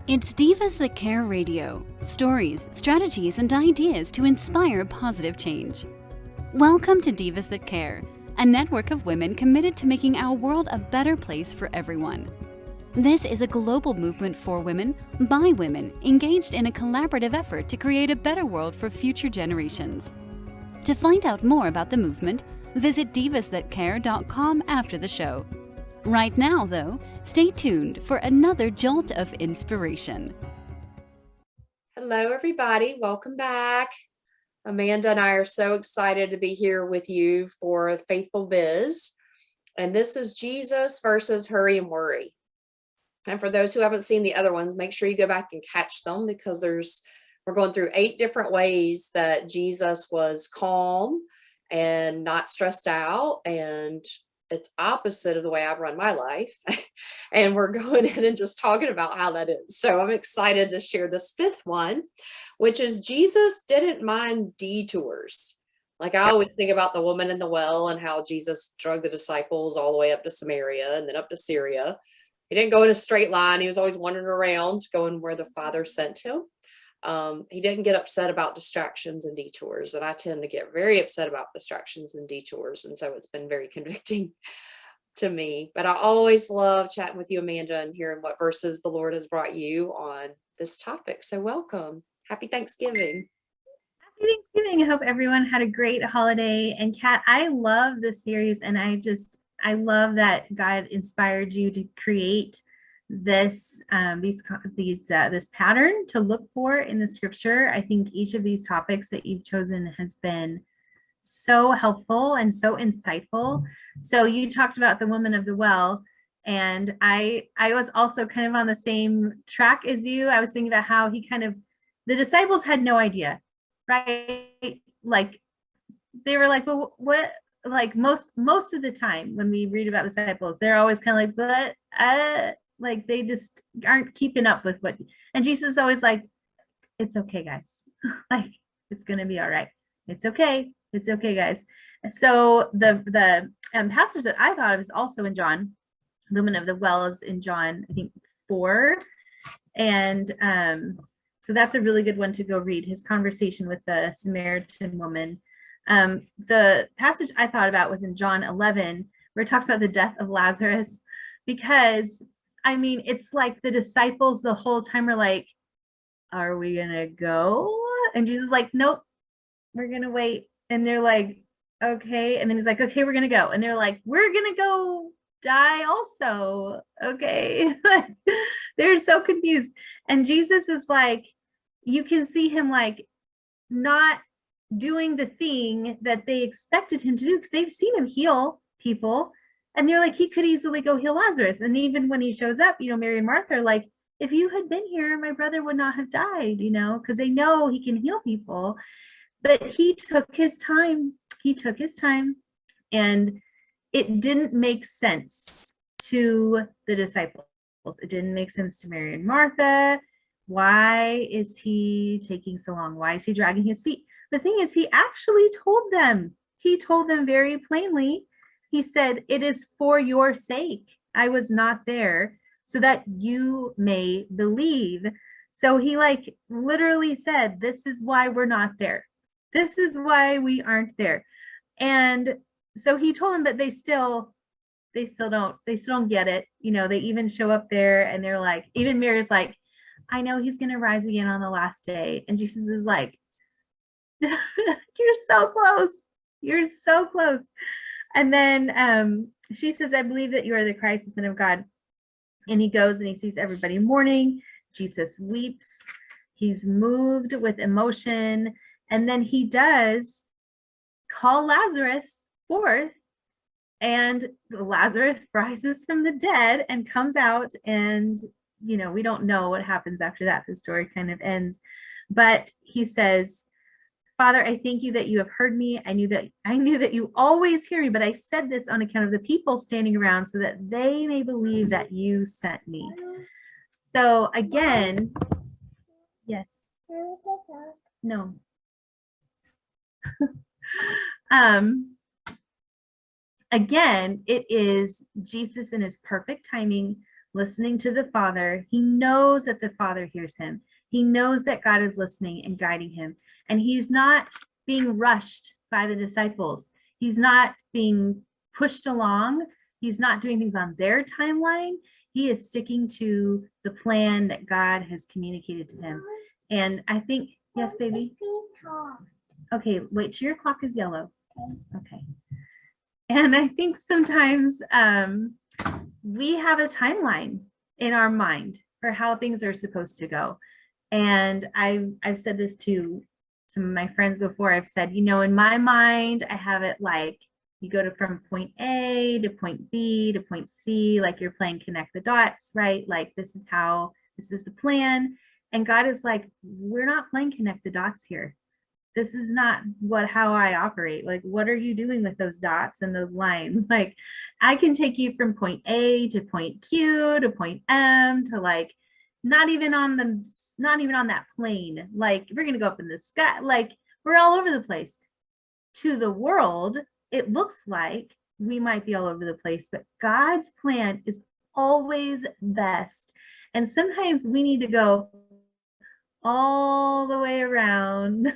It's Divas That Care Radio. Stories, strategies, and ideas to inspire positive change. Welcome to Divas That Care, a network of women committed to making our world a better place for everyone. This is a global movement for women, by women, engaged in a collaborative effort to create a better world for future generations. To find out more about the movement, visit divasthatcare.com after the show. Right now, though, stay tuned for another jolt of inspiration. Hello, everybody. Welcome back. Amanda and I are so excited to be here with you for Faithful Biz. And this is Jesus versus Hurry and Worry. And for those who haven't seen the other ones, make sure you go back and catch them because we're going through 8 different ways that Jesus was calm and not stressed out, and it's opposite of the way I've run my life. And we're going in and just talking about how that is. So I'm excited to share this 5th one, which is Jesus didn't mind detours. Like I always think about the woman in the well and how Jesus drug the disciples all the way up to Samaria and then up to Syria. He didn't go in a straight line. He was always wandering around, going where the Father sent him. He didn't get upset about distractions and detours, and I tend to get very upset about distractions and detours, and so it's been very convicting to me. But I always love chatting with you, Amanda, and hearing what verses the Lord has brought you on this topic. So welcome. Happy Thanksgiving. Happy Thanksgiving. I hope everyone had a great holiday. And Kat, I love this series, and I love that God inspired you to create this this pattern to look for in the scripture. I think each of these topics that you've chosen has been so helpful and so insightful. So you talked about the woman of the well, and I was also kind of on the same track as you. I was thinking about how the disciples had no idea, right? Like they were like, well, what? Like most of the time when we read about disciples, they're always kind of like, but like they just aren't keeping up with what, and Jesus is always like, it's okay, guys. Like it's gonna be all right. It's okay, guys. So the passage that I thought of is also in John. The woman of the well is in John, I think 4, and so that's a really good one to go read. His conversation with the Samaritan woman. The passage I thought about was in John 11, where it talks about the death of Lazarus, because I mean, it's like the disciples the whole time are like, are we gonna go? And Jesus is like, nope, we're gonna wait. And they're like, okay. And then he's like, okay, we're gonna go. And they're like, we're gonna go die also. Okay. They're so confused. And Jesus is like, you can see him like not doing the thing that they expected him to do, because they've seen him heal people. And they're like, he could easily go heal Lazarus. And even when he shows up, Mary and Martha are like, if you had been here, my brother would not have died, because they know he can heal people. But he took his time. And it didn't make sense to the disciples. It didn't make sense to Mary and Martha. Why is he taking so long? Why is he dragging his feet? The thing is, he actually told them. He told them very plainly. He said, it is for your sake. I was not there so that you may believe. So he literally said, this is why we're not there. This is why we aren't there. And so he told them, but they still don't get it. They even show up there and they're like, even Mary's like, I know he's going to rise again on the last day. And Jesus is like, you're so close. You're so close. And then she says, I believe that you are the Christ, the Son of God. And he goes and he sees everybody mourning. Jesus weeps. He's moved with emotion. And then he does call Lazarus forth. And Lazarus rises from the dead and comes out. And, we don't know what happens after that. The story kind of ends. But he says, Father, I thank you that you have heard me. I knew that you always hear me, but I said this on account of the people standing around so that they may believe that you sent me. So again, yes. No. Again, it is Jesus in his perfect timing listening to the Father. He knows that the Father hears him. He knows that God is listening and guiding him. And he's not being rushed by the disciples. He's not being pushed along. He's not doing things on their timeline. He is sticking to the plan that God has communicated to him. And I think, yes, baby? Okay, wait till your clock is yellow. Okay. And I think sometimes we have a timeline in our mind for how things are supposed to go. And I've said this to some of my friends before. I've said, in my mind, I have it like you go from point A to point B to point C, like you're playing connect the dots, right? Like this is the plan. And God is like, we're not playing connect the dots here. This is not how I operate. Like, what are you doing with those dots and those lines? Like, I can take you from point A to point Q to point M to like, not even on that plane. Like, we're going to go up in the sky. Like, we're all over the place. To the world, it looks like we might be all over the place, but God's plan is always best. And sometimes we need to go all the way around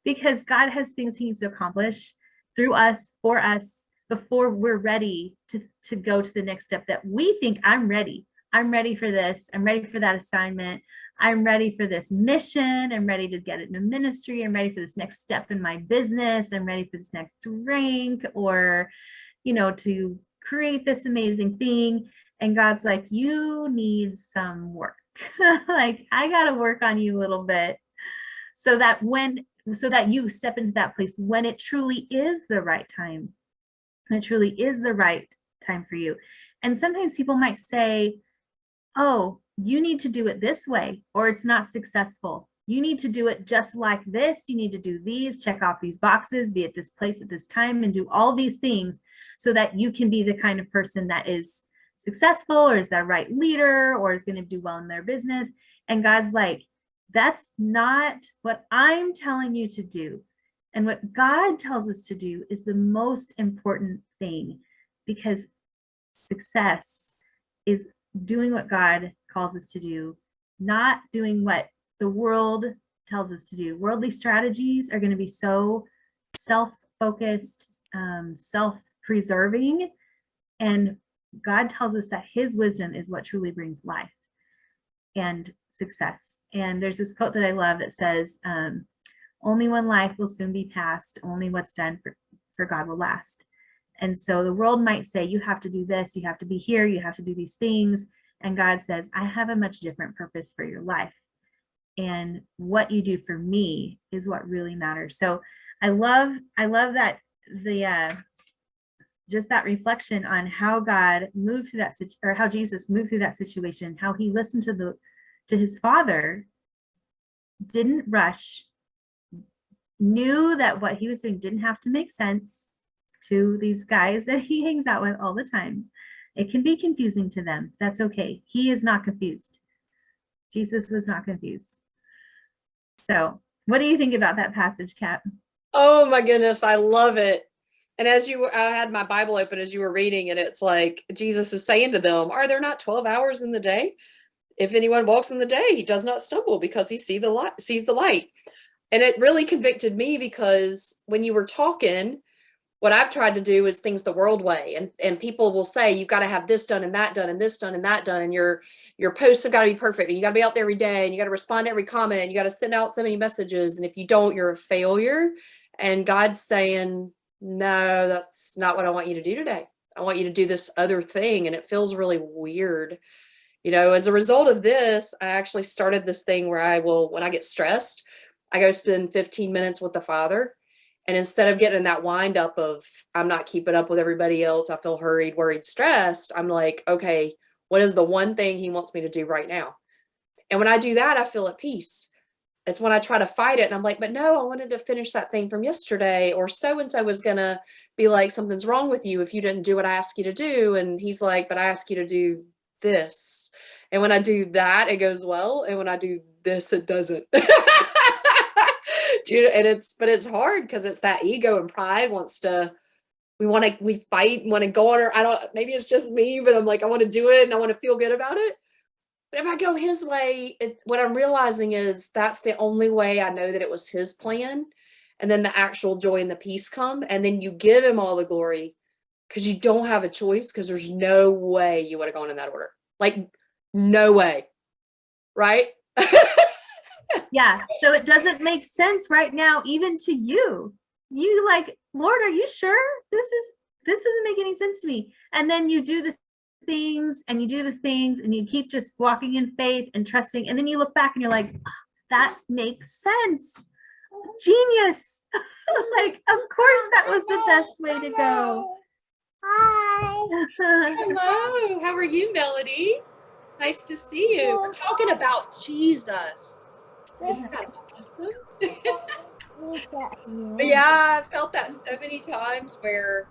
because God has things he needs to accomplish through us, for us, before we're ready to go to the next step that we think I'm ready. I'm ready for this. I'm ready for that assignment. I'm ready for this mission. I'm ready to get it in a ministry. I'm ready for this next step in my business. I'm ready for this next rank or, to create this amazing thing. And God's like, you need some work. Like, I got to work on you a little bit so that you step into that place when it truly is the right time. And it truly is the right time for you. And sometimes people might say, oh, you need to do it this way, or it's not successful. You need to do it just like this. You need to do these, check off these boxes, be at this place at this time, and do all these things so that you can be the kind of person that is successful or is that right leader or is going to do well in their business. And God's like, that's not what I'm telling you to do. And what God tells us to do is the most important thing, because success is doing what God calls us to do, not doing what the world tells us to do. Worldly strategies are going to be so self-focused, self-preserving, and God tells us that his wisdom is what truly brings life and success. And there's this quote that I love that says, only one life will soon be passed. Only what's done for God will last. And so the world might say, you have to do this, you have to be here, you have to do these things. And God says, I have a much different purpose for your life. And what you do for me is what really matters. So I love that just that reflection on how God moved through that, or how Jesus moved through that situation, how he listened to his Father, didn't rush, knew that what he was doing didn't have to make sense to these guys that he hangs out with all the time. It can be confusing to them. That's okay. He is not confused. Jesus was not confused. So what do you think about that passage, Kat? Oh my goodness, I love it. And I had my Bible open as you were reading, and it's like Jesus is saying to them, are there not 12 hours in the day? If anyone walks in the day, he does not stumble because he sees the light. And it really convicted me because when you were talking, what I've tried to do is things the world way. And people will say, you've got to have this done and that done and this done and that done. And your posts have got to be perfect. And you got to be out there every day. And you got to respond to every comment. And you got to send out so many messages. And if you don't, you're a failure. And God's saying, no, that's not what I want you to do today. I want you to do this other thing. And it feels really weird. As a result of this, I actually started this thing where when I get stressed, I go spend 15 minutes with the Father. And instead of getting in that wind up of, I'm not keeping up with everybody else, I feel hurried, worried, stressed, I'm like, okay, what is the one thing he wants me to do right now? And when I do that, I feel at peace. It's when I try to fight it and I'm like, but no, I wanted to finish that thing from yesterday, or so-and-so was going to be like, something's wrong with you if you didn't do what I asked you to do. And he's like, but I asked you to do this. And when I do that, it goes well. And when I do this, it doesn't. And it's hard because it's that ego and pride wants to we fight, want to go on her. Maybe it's just me, but I'm like, I want to do it and I want to feel good about it. But if I go his way, what I'm realizing is that's the only way I know that it was his plan. And then the actual joy and the peace come. And then you give him all the glory because you don't have a choice, because there's no way you would have gone in that order. Like, no way. Right? Yeah. So it doesn't make sense right now, even to you. You like, Lord, are you sure this doesn't make any sense to me? And then you do the things and you do the things and you keep just walking in faith and trusting. And then you look back and you're like, oh, that makes sense. Genius. Like, of course, that was the best way to go. Hi. Hello. How are you, Melody? Nice to see you. We're talking about Jesus. Isn't that awesome? But yeah, I felt that so many times where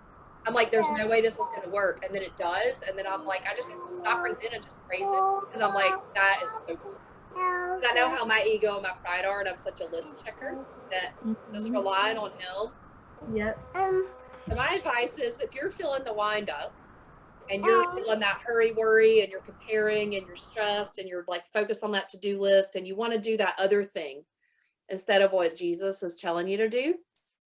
I'm like, there's no way this is going to work. And then it does. And then I'm like, I just have to stop right then and just praise him. Because I'm like, that is so cool. Because I know how my ego and my pride are. And I'm such a list checker that just relying on him. Yep. So my advice is, if you're feeling the wind up and you're feeling that hurry worry and you're comparing and you're stressed and you're like focused on that to-do list and you want to do that other thing instead of what Jesus is telling you to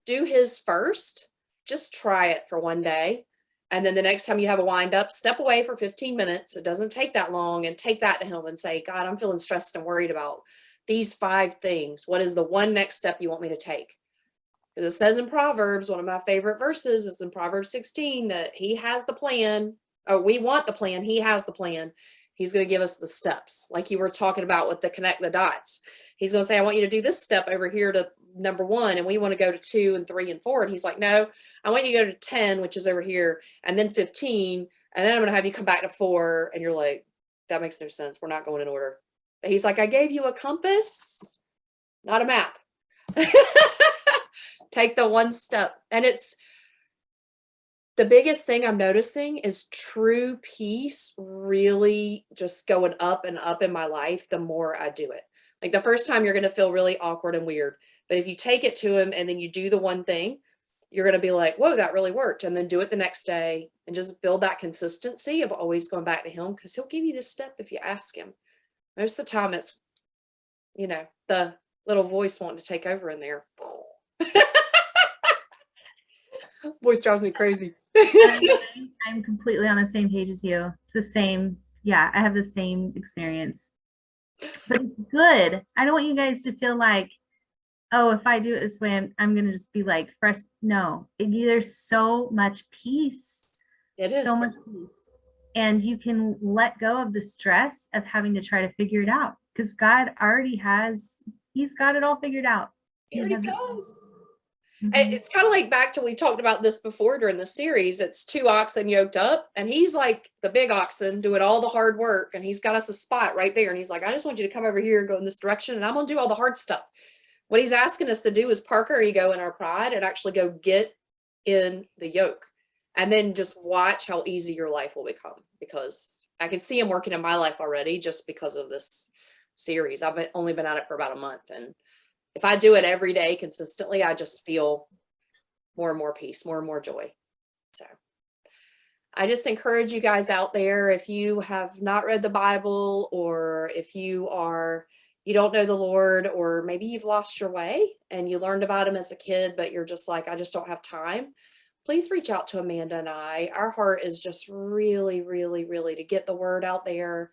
do his first. Just try it for one day. And then the next time you have a wind up, step away for 15 minutes. It doesn't take that long, and take that to him and say, God, I'm feeling stressed and worried about these 5 things. What is the one next step you want me to take? Because it says in Proverbs, one of my favorite verses is in Proverbs 16, that he has the plan. Oh, we want the plan. He has the plan. He's going to give us the steps. Like you were talking about with the connect the dots. He's going to say, I want you to do this step over here to number 1. And we want to go to 2 and 3 and 4. And he's like, no, I want you to go to 10, which is over here, and then 15. And then I'm going to have you come back to 4. And you're like, that makes no sense. We're not going in order. But he's like, I gave you a compass, not a map. Take the one step. And it's the biggest thing I'm noticing is true peace really just going up and up in my life the more I do it. Like the first time you're going to feel really awkward and weird, but if you take it to him and then you do the one thing, you're going to be like, whoa, that really worked. And then do it the next day and just build that consistency of always going back to him, because he'll give you this step if you ask him. Most of the time it's, the little voice wanting to take over in there. Voice drives me crazy. I'm completely on the same page as you. It's the same. Yeah, I have the same experience. But it's good. I don't want you guys to feel like, oh, if I do it this way, I'm going to just be like fresh. No, there's so much peace. It is. So much peace. And you can let go of the stress of having to try to figure it out, because God already he's got it all figured out. He already does. Mm-hmm. And it's kind of like back to, we talked about this before during the series. It's 2 oxen yoked up, and he's like the big oxen doing all the hard work, and he's got us a spot right there. And he's like, I just want you to come over here and go in this direction, and I'm going to do all the hard stuff. What he's asking us to do is park our ego and our pride and actually go get in the yoke, and then just watch how easy your life will become. Because I can see him working in my life already just because of this series. I've only been at it for about a month, and if I do it every day consistently, I just feel more and more peace, more and more joy. So I just encourage you guys out there, if you have not read the Bible, or if you don't know the Lord, or maybe you've lost your way and you learned about him as a kid, but you're just like, I just don't have time. Please reach out to Amanda and I. Our heart is just really, really, really to get the word out there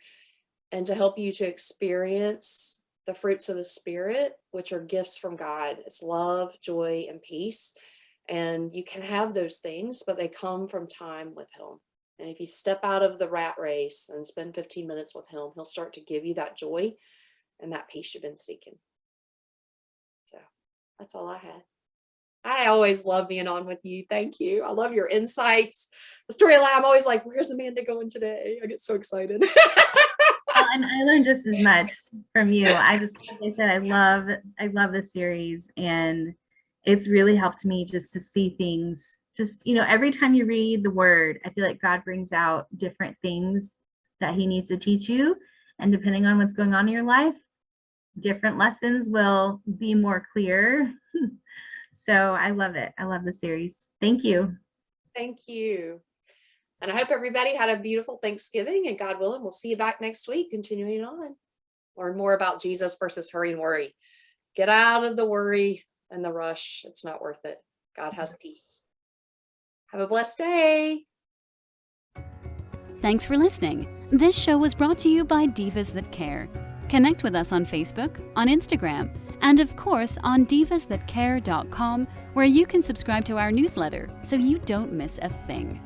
and to help you to experience the fruits of the Spirit, which are gifts from God. It's love, joy, and peace. And you can have those things, but they come from time with him. And if you step out of the rat race and spend 15 minutes with him, he'll start to give you that joy and that peace you've been seeking. So that's all I had. I always love being on with you. Thank you. I love your insights. The storyline, I'm always like, where's Amanda going today? I get so excited. And I learned just as much from you. Like I said, I love this series, and it's really helped me just to see things. Just, every time you read the word, I feel like God brings out different things that he needs to teach you. And depending on what's going on in your life, different lessons will be more clear. So I love it. I love the series. Thank you. Thank you. And I hope everybody had a beautiful Thanksgiving, and God willing, we'll see you back next week, continuing on. Learn more about Jesus versus hurry and worry. Get out of the worry and the rush. It's not worth it. God has peace. Have a blessed day. Thanks for listening. This show was brought to you by Divas That Care. Connect with us on Facebook, on Instagram, and of course on divasthatcare.com, where you can subscribe to our newsletter so you don't miss a thing.